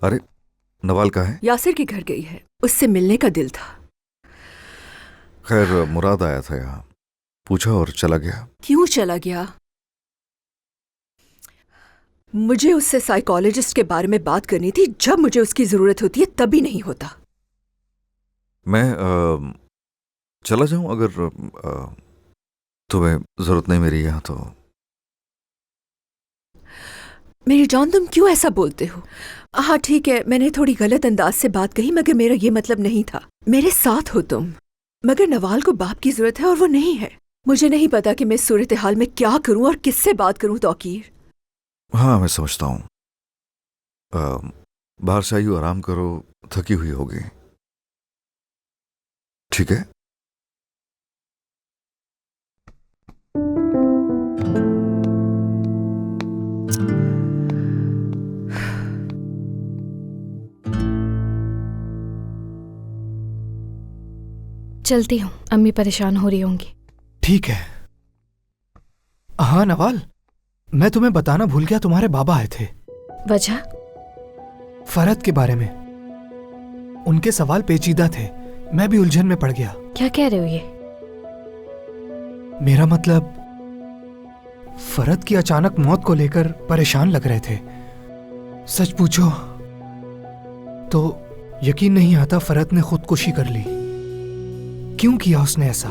अरे, नवाल कहाँ है? यासिर के घर गई है, उससे मिलने का दिल था। खैर, मुराद आया था यहाँ, पूछा और चला गया। क्यों चला गया? मुझे उससे साइकोलॉजिस्ट के बारे में बात करनी थी। जब मुझे उसकी जरूरत होती है तभी नहीं होता। मैं चला जाऊं अगर तुम्हें जरूरत नहीं मेरी यहाँ तो। मेरी जान, तुम क्यों ऐसा बोलते हो? हाँ ठीक है, मैंने थोड़ी गलत अंदाज से बात कही, मगर मेरा ये मतलब नहीं था। मेरे साथ हो तुम, मगर नवाल को बाप की जरूरत है और वो नहीं है। मुझे नहीं पता कि मैं इस सूरत हाल में क्या करूं और किससे बात करूं। तौकीर, हाँ, मैं समझता हूँ। बाहर से आई हो, आराम करो, थकी हुई होगी। ठीक है। चलती हूँ, अम्मी परेशान हो रही होंगी। ठीक है। हाँ नवाल, मैं तुम्हें बताना भूल गया, तुम्हारे बाबा आए थे। वजह? फरहत के बारे में। उनके सवाल पेचीदा थे, मैं भी उलझन में पड़ गया। क्या कह रहे हो ये? मेरा मतलब, फरहत की अचानक मौत को लेकर परेशान लग रहे थे। सच पूछो तो यकीन नहीं आता, फरहत ने खुदकुशी कर ली। क्यों किया उसने ऐसा?